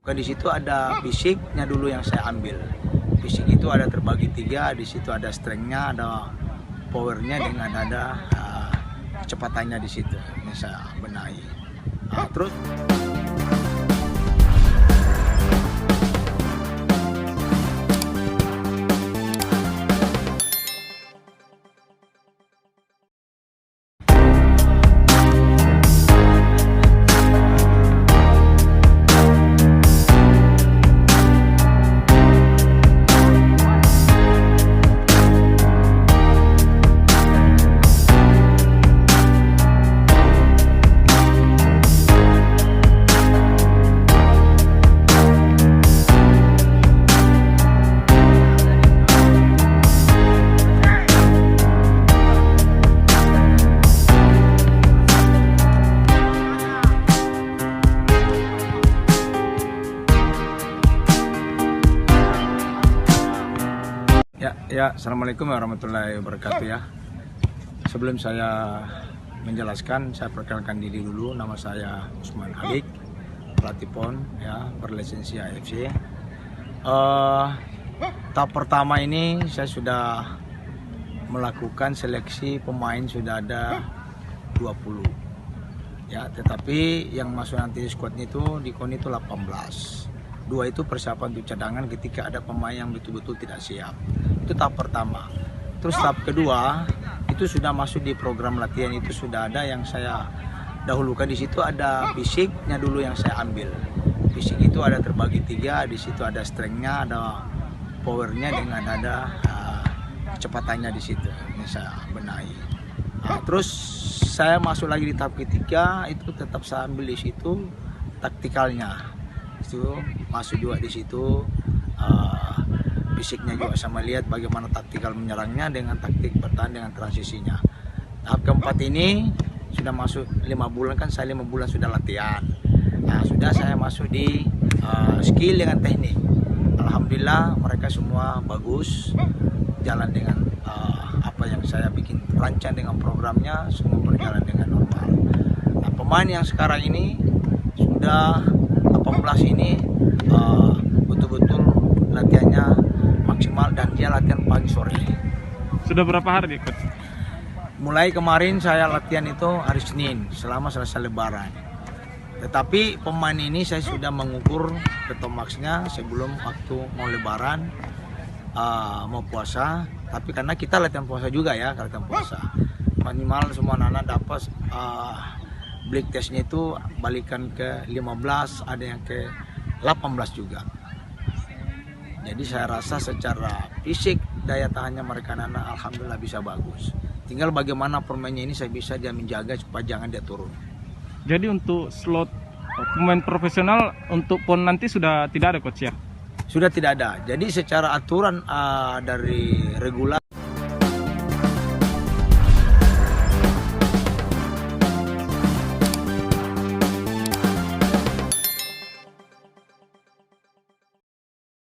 Di situ ada fisiknya dulu yang saya ambil. Fisik itu ada terbagi 3, di situ ada strength-nya, ada powernya, dengan ada kecepatannya di situ. Ini saya benahi. Terus Assalamualaikum warahmatullahi wabarakatuh ya. Sebelum saya menjelaskan, saya perkenalkan diri dulu. Nama saya Usman Alik, pelatih PON ya, berlisensi AFC. Tahap pertama ini saya sudah melakukan seleksi pemain, sudah ada 20 ya, tetapi yang masuk nanti squadnya itu di KON itu 18. 2 itu persiapan untuk cadangan ketika ada pemain yang betul-betul tidak siap. Itu tahap pertama. Terus tahap kedua itu sudah masuk di program latihan, itu sudah ada yang saya dahulukan. Di situ ada fisiknya dulu yang saya ambil. Fisik itu ada terbagi 3, di situ ada strength-nya, ada powernya, dengan ada kecepatannya di situ. Ini saya benahi. Terus saya masuk lagi di tahap ketiga, itu tetap saya ambil di situ taktikalnya. Itu masuk juga di situ, fisiknya juga sama, lihat bagaimana taktikal menyerangnya dengan taktik bertahan dengan transisinya. Tahap keempat ini sudah masuk 5 bulan, kan saya 5 bulan sudah latihan. Sudah saya masuk di skill dengan teknik. Alhamdulillah mereka semua bagus, jalan dengan apa yang saya bikin rancang dengan programnya, semua berjalan dengan normal. Pemain yang sekarang ini sudah 18 ini betul-betul latihannya maksimal, dan dia latihan pagi sore. Sudah berapa hari ikut? Mulai kemarin saya latihan itu hari Senin selama selesai Lebaran. Tetapi pemain ini saya sudah mengukur petomaxnya sebelum waktu mau Lebaran, mau puasa. Tapi karena kita latihan puasa juga ya, latihan puasa minimal semua anak-anak dapat bleed testnya itu balikan ke 15, ada yang ke 18 juga. Jadi saya rasa secara fisik daya tahannya mereka anak alhamdulillah bisa bagus. Tinggal bagaimana permainnya ini saya bisa dia menjaga supaya jangan dia turun. Jadi untuk slot pemain profesional untuk PON nanti sudah tidak ada coach ya? Sudah tidak ada. Jadi secara aturan dari regulasi